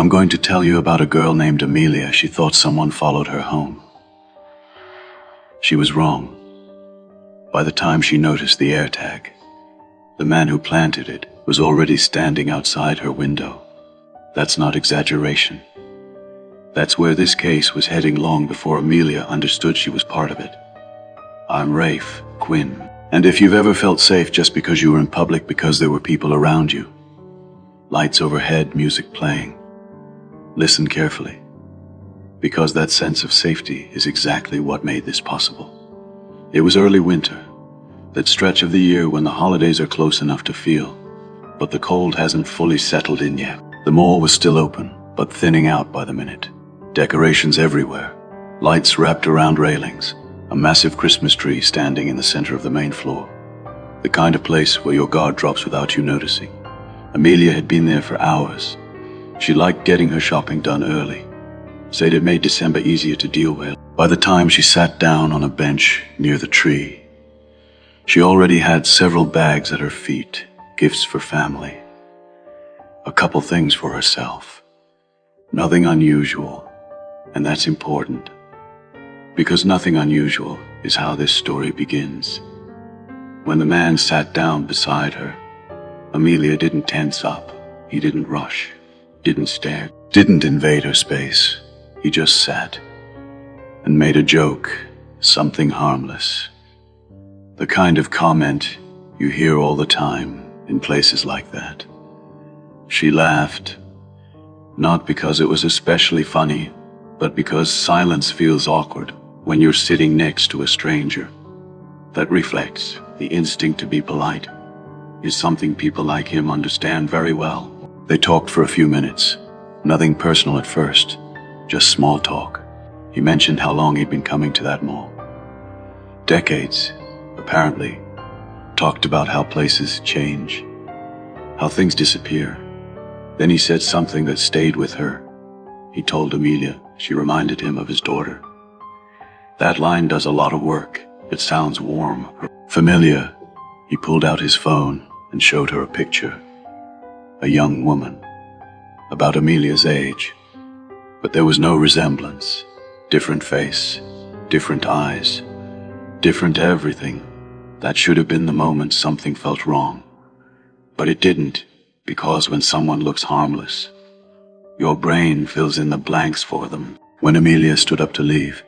I'm going to tell you about a girl named Amelia. She thought someone followed her home. She was wrong. By the time she noticed the AirTag, the man who planted it was already standing outside her window. That's not exaggeration. That's where this case was heading long before Amelia understood she was part of it. I'm Rafe Quinn, and if you've ever felt safe just because you were in public because there were people around you, lights overhead, music playing, listen carefully, because that sense of safety is exactly what made this possible. It was early winter, that stretch of the year when the holidays are close enough to feel, but the cold hasn't fully settled in yet. The mall was still open, but thinning out by the minute. Decorations everywhere, lights wrapped around railings, a massive Christmas tree standing in the center of the main floor. The kind of place where your guard drops without you noticing. Amelia had been there for hours. She liked getting her shopping done early, said it made December easier to deal with. By the time she sat down on a bench near the tree, she already had several bags at her feet, gifts for family, a couple things for herself. Nothing unusual, and that's important, because nothing unusual is how this story begins. When the man sat down beside her, Amelia didn't tense up, he didn't rush, didn't stare, didn't invade her space. He just sat and made a joke, something harmless. The kind of comment you hear all the time in places like that. She laughed, not because it was especially funny, but because silence feels awkward when you're sitting next to a stranger. That reflects the instinct to be polite, is something people like him understand very well. They talked for a few minutes, nothing personal at first, just small talk. He mentioned how long he'd been coming to that mall. Decades, apparently. Talked about how places change, how things disappear. Then he said something that stayed with her. He told Amelia she reminded him of his daughter. That line does a lot of work. It sounds warm, familiar. He pulled out his phone and showed her a picture. A young woman, about Amelia's age. But there was no resemblance. Different face, different eyes, different everything. That should have been the moment something felt wrong. But it didn't, because when someone looks harmless, your brain fills in the blanks for them. When Amelia stood up to leave,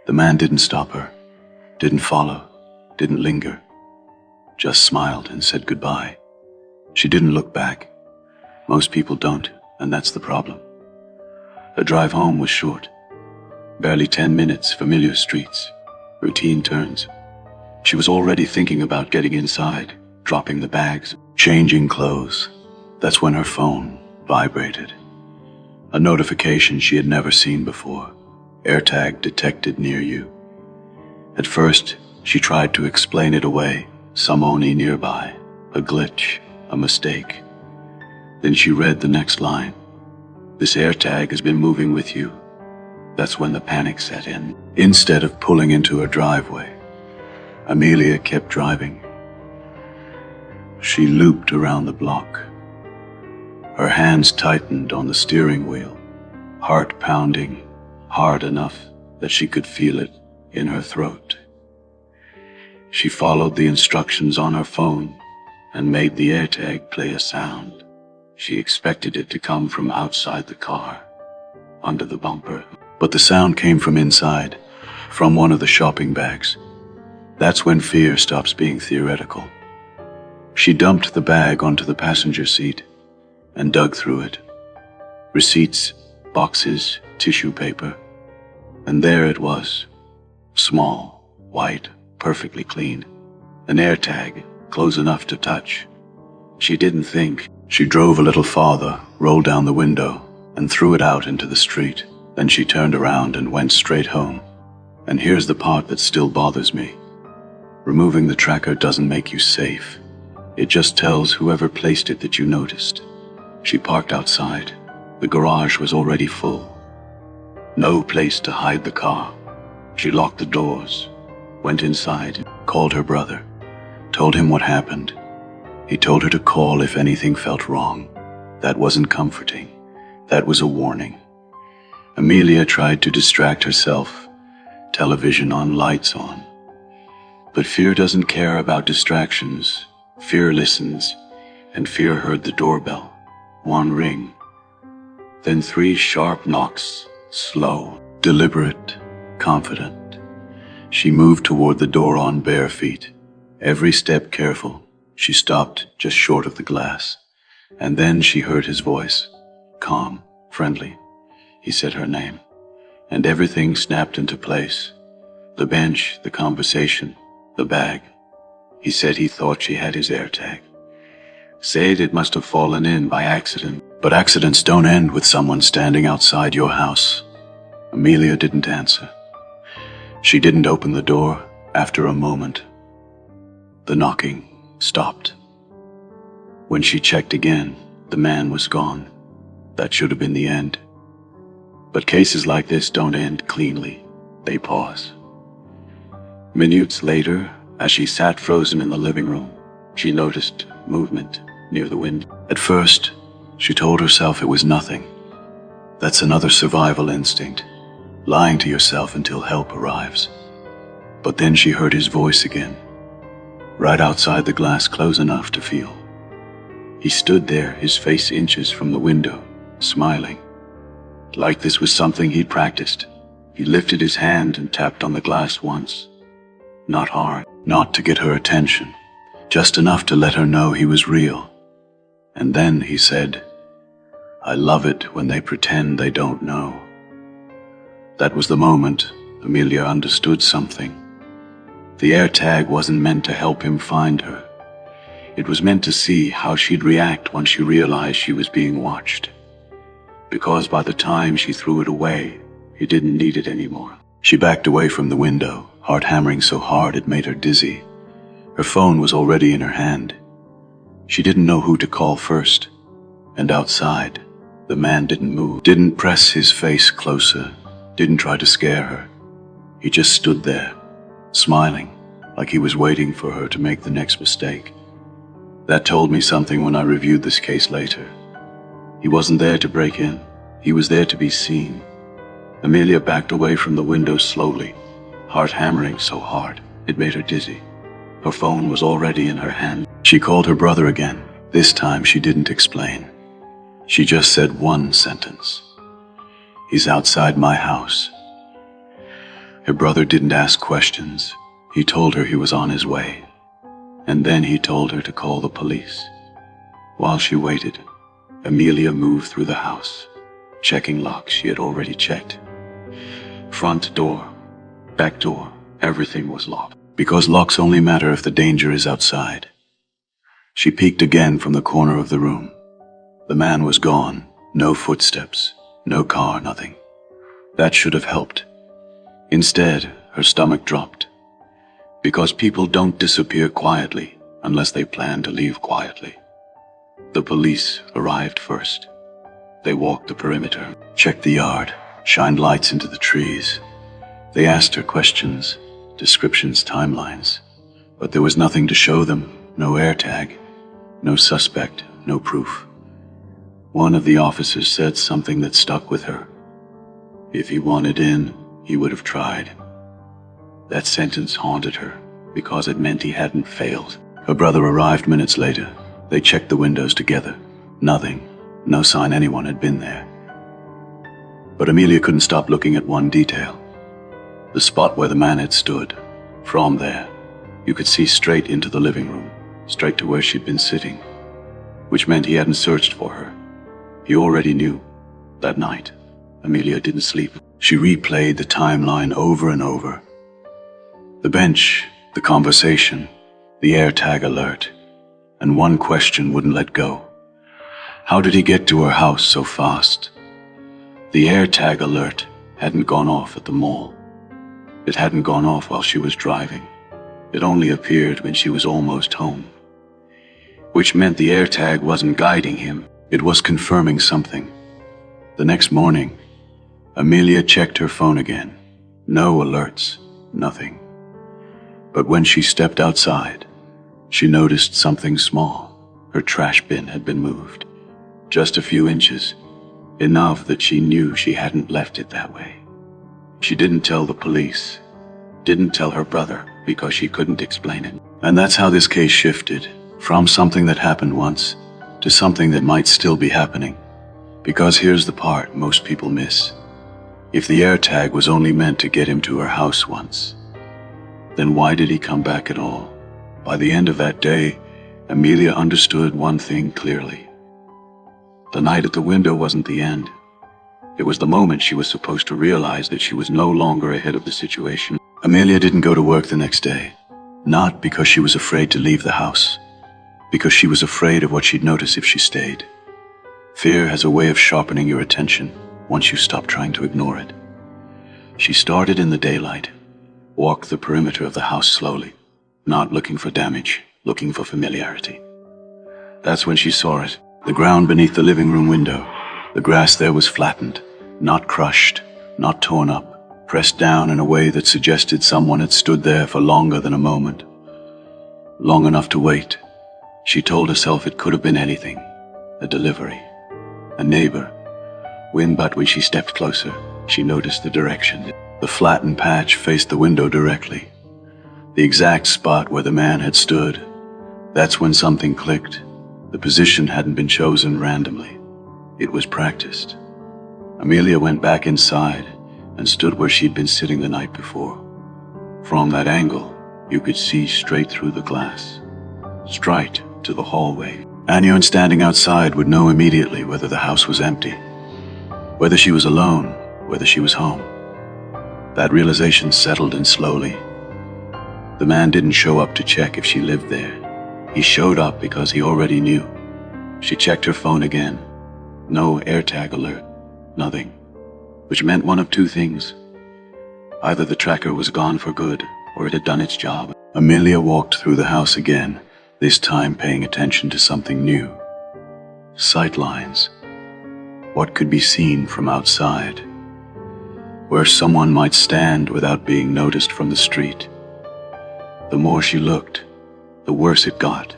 the man didn't stop her, didn't follow, didn't linger, just smiled and said goodbye. She didn't look back. Most people don't, and that's the problem. The drive home was short. Barely 10 minutes, familiar streets, routine turns. She was already thinking about getting inside, dropping the bags, changing clothes. That's when her phone vibrated. A notification she had never seen before. AirTag detected near you. At first, she tried to explain it away. Some Oni nearby. A glitch, a mistake. Then she read the next line. This AirTag has been moving with you. That's when the panic set in. Instead of pulling into her driveway, Amelia kept driving. She looped around the block. Her hands tightened on the steering wheel, heart pounding hard enough that she could feel it in her throat. She followed the instructions on her phone and made the AirTag play a sound. She expected it to come from outside the car, under the bumper. But the sound came from inside, from one of the shopping bags. That's when fear stops being theoretical. She dumped the bag onto the passenger seat and dug through it. Receipts, boxes, tissue paper. And there it was. Small, white, perfectly clean. An AirTag, close enough to touch. She didn't think. She drove a little farther, rolled down the window, and threw it out into the street. Then she turned around and went straight home. And here's the part that still bothers me. Removing the tracker doesn't make you safe. It just tells whoever placed it that you noticed. She parked outside. The garage was already full. No place to hide the car. She locked the doors, went inside, called her brother, told him what happened. He told her to call if anything felt wrong. That wasn't comforting. That was a warning. Amelia tried to distract herself, television on, lights on. But fear doesn't care about distractions. Fear listens, and fear heard the doorbell. One ring, then 3 sharp knocks, slow, deliberate, confident. She moved toward the door on bare feet, every step careful. She stopped just short of the glass, and then she heard his voice, calm, friendly. He said her name, and everything snapped into place. The bench, the conversation, the bag. He said he thought she had his AirTag. Said it must have fallen in by accident. But accidents don't end with someone standing outside your house. Amelia didn't answer. She didn't open the door. After a moment, the knocking stopped. When she checked again, the man was gone. That should have been the end. But cases like this don't end cleanly. They pause. Minutes later, as she sat frozen in the living room, she noticed movement near the window. At first, she told herself it was nothing. That's another survival instinct, lying to yourself until help arrives. But then she heard his voice again, right outside the glass, close enough to feel. He stood there, his face inches from the window, smiling, like this was something he'd practiced. He lifted his hand and tapped on the glass once. Not hard, not to get her attention, just enough to let her know he was real. And then he said, "I love it when they pretend they don't know." That was the moment Amelia understood something. The AirTag wasn't meant to help him find her. It was meant to see how she'd react once she realized she was being watched. Because by the time she threw it away, he didn't need it anymore. She backed away from the window, heart hammering so hard it made her dizzy. Her phone was already in her hand. She didn't know who to call first. And outside, the man didn't move, didn't press his face closer, didn't try to scare her. He just stood there, smiling, like he was waiting for her to make the next mistake. That told me something when I reviewed this case later. He wasn't there to break in. He was there to be seen. Amelia backed away from the window slowly, heart hammering so hard it made her dizzy. Her phone was already in her hand. She called her brother again. This time she didn't explain. She just said one sentence. "He's outside my house." Her brother didn't ask questions. He told her he was on his way. And then he told her to call the police. While she waited, Amelia moved through the house, checking locks she had already checked. Front door, back door, everything was locked. Because locks only matter if the danger is outside. She peeked again from the corner of the room. The man was gone. No footsteps, no car, nothing. That should have helped. Instead, her stomach dropped. Because people don't disappear quietly unless they plan to leave quietly. The police arrived first. They walked the perimeter, checked the yard, shined lights into the trees. They asked her questions, descriptions, timelines. But there was nothing to show them, no AirTag, no suspect, no proof. One of the officers said something that stuck with her. If he wanted in, he would have tried. That sentence haunted her because it meant he hadn't failed. Her brother arrived minutes later. They checked the windows together. Nothing, no sign anyone had been there. But Amelia couldn't stop looking at one detail. The spot where the man had stood. From there, you could see straight into the living room, straight to where she'd been sitting, which meant he hadn't searched for her. He already knew. That night, Amelia didn't sleep. She replayed the timeline over and over. The bench, the conversation, the AirTag alert, and one question wouldn't let go. How did he get to her house so fast? The AirTag alert hadn't gone off at the mall. It hadn't gone off while she was driving. It only appeared when she was almost home. Which meant the AirTag wasn't guiding him. It was confirming something. The next morning, Amelia checked her phone again. No alerts, nothing. But when she stepped outside, she noticed something small. Her trash bin had been moved. Just a few inches. enough that she knew she hadn't left it that way. She didn't tell the police, didn't tell her brother, because she couldn't explain it. And that's how this case shifted, from something that happened once to something that might still be happening. Because here's the part most people miss. If the AirTag was only meant to get him to her house once, then why did he come back at all? By the end of that day, Amelia understood one thing clearly. The night at the window wasn't the end. It was the moment she was supposed to realize that she was no longer ahead of the situation. Amelia didn't go to work the next day, not because she was afraid to leave the house, because she was afraid of what she'd notice if she stayed. Fear has a way of sharpening your attention once you stop trying to ignore it. She started in the daylight, walked the perimeter of the house slowly, not looking for damage, looking for familiarity. That's when she saw it. The ground beneath the living room window. The grass there was flattened, not crushed, not torn up, pressed down in a way that suggested someone had stood there for longer than a moment. Long enough to wait. She told herself it could have been anything. A delivery, a neighbor. But when she stepped closer, she noticed the direction. The flattened patch faced the window directly. The exact spot where the man had stood. That's when something clicked. The position hadn't been chosen randomly. It was practiced. Amelia went back inside and stood where she'd been sitting the night before. From that angle, you could see straight through the glass, straight to the hallway. Anyone standing outside would know immediately whether the house was empty, whether she was alone, whether she was home. That realization settled in slowly. The man didn't show up to check if she lived there. He showed up because he already knew. She checked her phone again. No AirTag alert, nothing. Which meant one of two things. Either the tracker was gone for good, or it had done its job. Amelia walked through the house again, this time paying attention to something new. Sight lines. What could be seen from outside? Where someone might stand without being noticed from the street. The more she looked, the worse it got.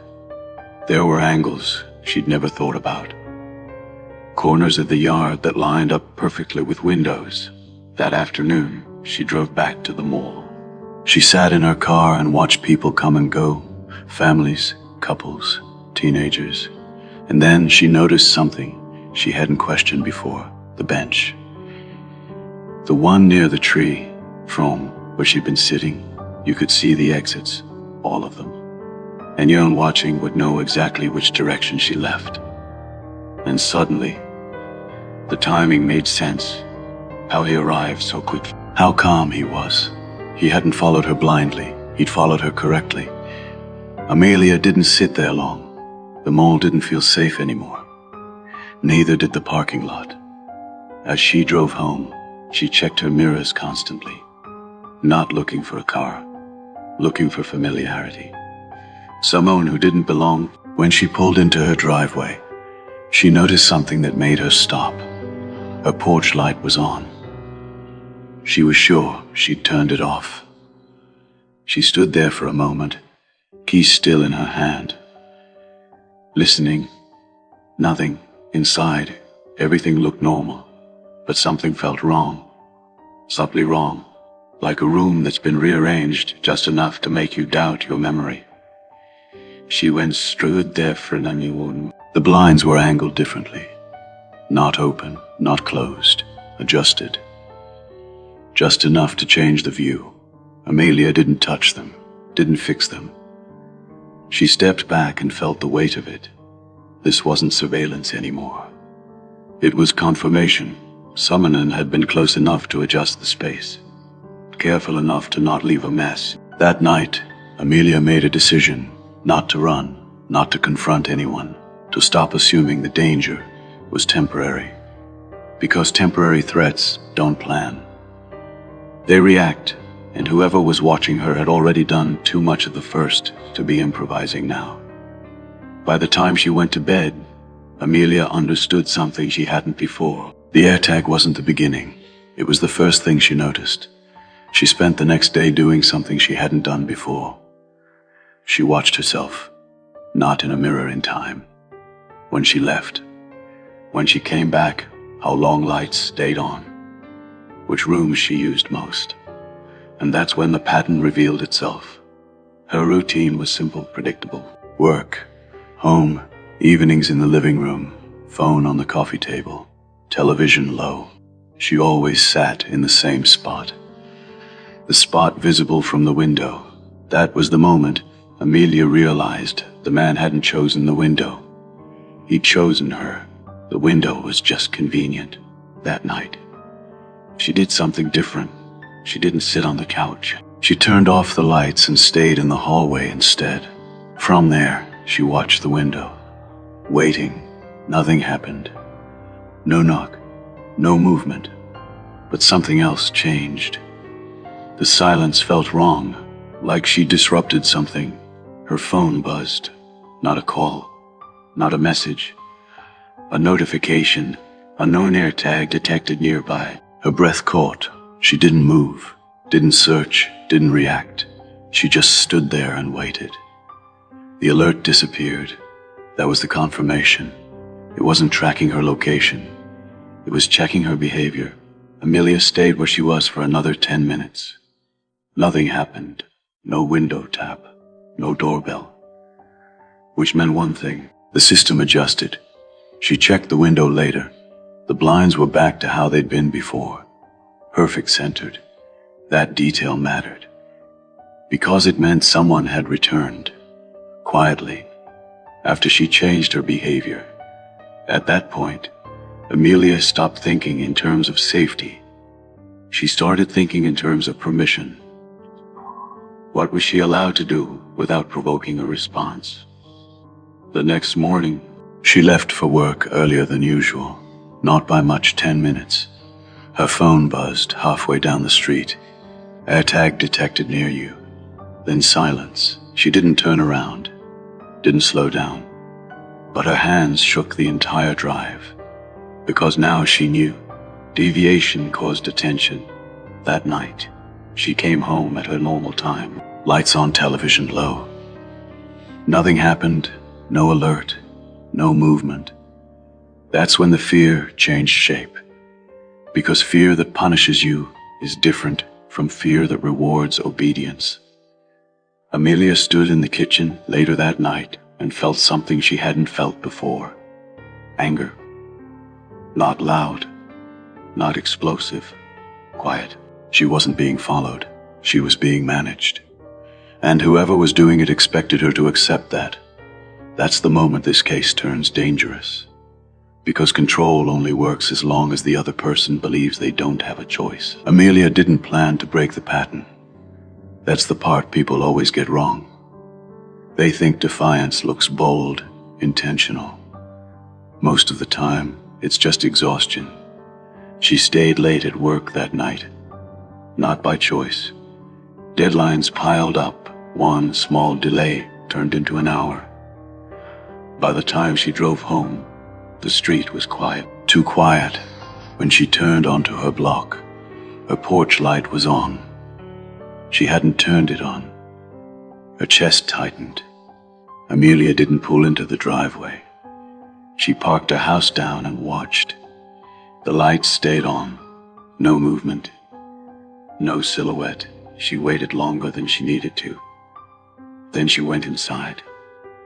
There were angles she'd never thought about. Corners of the yard that lined up perfectly with windows. That afternoon, she drove back to the mall. She sat in her car and watched people come and go. Families, couples, teenagers. And then she noticed something she hadn't questioned before. The bench. The one near the tree. From where she'd been sitting, you could see the exits, all of them. Anyone watching would know exactly which direction she left. And suddenly, the timing made sense. How he arrived so quickly. How calm he was. He hadn't followed her blindly. He'd followed her correctly. Amelia didn't sit there long. The mall didn't feel safe anymore. Neither did the parking lot. As she drove home, she checked her mirrors constantly. Not looking for a car. Looking for familiarity. Someone who didn't belong. When she pulled into her driveway, she noticed something that made her stop. Her porch light was on. She was sure she'd turned it off. She stood there for a moment, key still in her hand, listening. Nothing inside. Everything looked normal, but something felt wrong. Subtly wrong, like a room that's been rearranged just enough to make you doubt your memory. She went stood there for an unknown. The blinds were angled differently. Not open, not closed, adjusted. Just enough to change the view. Amelia didn't touch them, didn't fix them. She stepped back and felt the weight of it. This wasn't surveillance anymore. It was confirmation. Someone had been close enough to adjust the space, careful enough to not leave a mess. That night, Amelia made a decision not to run, not to confront anyone, to stop assuming the danger was temporary. Because temporary threats don't plan. They react, and whoever was watching her had already done too much of the first to be improvising now. By the time she went to bed, Amelia understood something she hadn't before. The AirTag wasn't the beginning. It was the first thing she noticed. She spent the next day doing something she hadn't done before. She watched herself, not in a mirror in time. When she left, when she came back, how long lights stayed on, which rooms she used most. And that's when the pattern revealed itself. Her routine was simple, predictable. Work, home, evenings in the living room, phone on the coffee table, television low. She always sat in the same spot. The spot visible from the window. That was the moment Amelia realized the man hadn't chosen the window. He'd chosen her. The window was just convenient. That night, she did something different. She didn't sit on the couch. She turned off the lights and stayed in the hallway instead. From there, she watched the window. Waiting. Nothing happened. No knock. No movement. But something else changed. The silence felt wrong, like she disrupted something. Her phone buzzed. Not a call. Not a message. A notification. A known AirTag detected nearby. Her breath caught. She didn't move, didn't search, didn't react. She just stood there and waited. The alert disappeared. That was the confirmation. It wasn't tracking her location. It was checking her behavior. Amelia stayed where she was for another 10 minutes. Nothing happened. No window tap. No doorbell. Which meant one thing. The system adjusted. She checked the window later. The blinds were back to how they'd been before. Perfect centered. That detail mattered. Because it meant someone had returned. Quietly. After she changed her behavior. At that point, Amelia stopped thinking in terms of safety. She started thinking in terms of permission. What was she allowed to do without provoking a response? The next morning, she left for work earlier than usual. Not by much, 10 minutes. Her phone buzzed halfway down the street. AirTag detected near you. Then silence. She didn't turn around. Didn't slow down. But her hands shook the entire drive. Because now she knew. Deviation caused attention. That night, she came home at her normal time. Lights on, television low. Nothing happened. No alert. No movement. That's when the fear changed shape. Because fear that punishes you is different from fear that rewards obedience. Amelia stood in the kitchen later that night and felt something she hadn't felt before. Anger. Not loud. Not explosive. Quiet. She wasn't being followed. She was being managed. And whoever was doing it expected her to accept that. That's the moment this case turns dangerous. Because control only works as long as the other person believes they don't have a choice. Amelia didn't plan to break the pattern. That's the part people always get wrong. They think defiance looks bold, intentional. Most of the time, it's just exhaustion. She stayed late at work that night. Not by choice. Deadlines piled up. One small delay turned into an hour. By the time she drove home, the street was quiet. Too quiet. When she turned onto her block, her porch light was on. She hadn't turned it on. Her chest tightened. Amelia didn't pull into the driveway. She parked her house down and watched. The lights stayed on. No movement. No silhouette. She waited longer than she needed to. Then she went inside.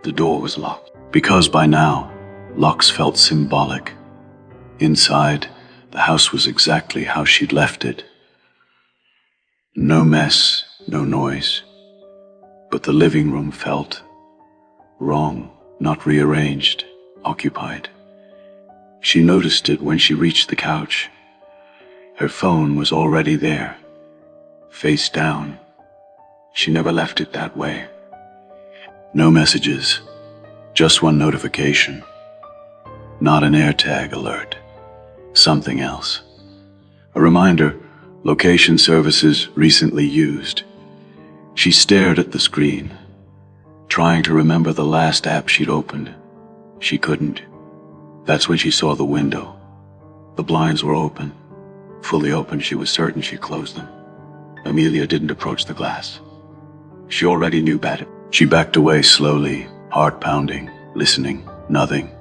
The door was locked. Because by now, locks felt symbolic. Inside, the house was exactly how she'd left it. No mess, no noise. But the living room felt wrong, not rearranged, occupied. She noticed it when she reached the couch. Her phone was already there, face down. She never left it that way. No messages, just one notification. Not an AirTag alert. Something else. A reminder, location services recently used. She stared at the screen, trying to remember the last app she'd opened. She couldn't. That's when she saw the window. The blinds were open. Fully open, she was certain she closed them. Amelia didn't approach the glass. She already knew better. She backed away slowly, heart pounding, listening. Nothing.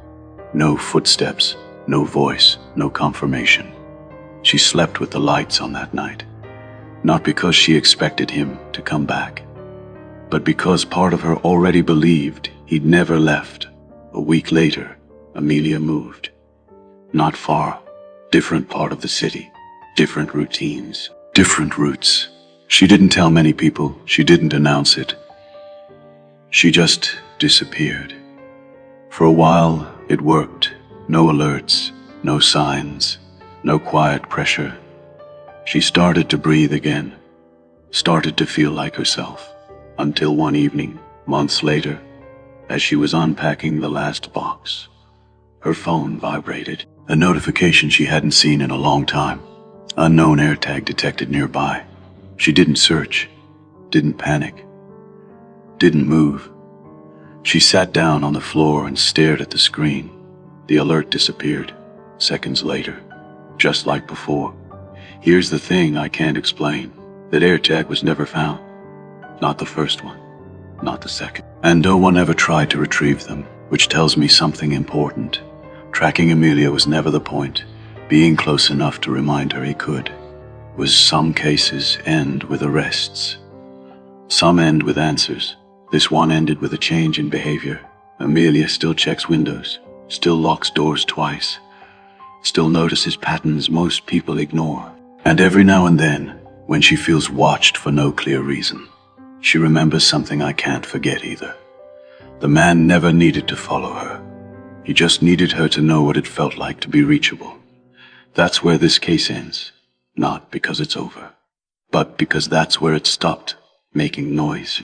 No footsteps, No voice, no confirmation. She slept with the lights on that night, not because she expected him to come back, but because part of her already believed he'd never left. A week later, Amelia moved. Not far, different part of the city, different routines, different routes. She didn't tell many people, she didn't announce it. She just disappeared. For a while, it worked. No alerts, no signs, no quiet pressure. She started to breathe again, started to feel like herself, until one evening, months later, as she was unpacking the last box, her phone vibrated. A notification she hadn't seen in a long time. Unknown AirTag detected nearby. She didn't search, didn't panic, didn't move. She sat down on the floor and stared at the screen. The alert disappeared, seconds later, just like before. Here's the thing I can't explain. That AirTag was never found. Not the first one, not the second. And no one ever tried to retrieve them, which tells me something important. Tracking Amelia was never the point. Being close enough to remind her he could. Was some cases end with arrests. Some end with answers. This one ended with a change in behavior. Amelia still checks windows, still locks doors twice, still notices patterns most people ignore. And every now and then, when she feels watched for no clear reason, she remembers something I can't forget either. The man never needed to follow her. He just needed her to know what it felt like to be reachable. That's where this case ends. Not because it's over, but because that's where it stopped making noise.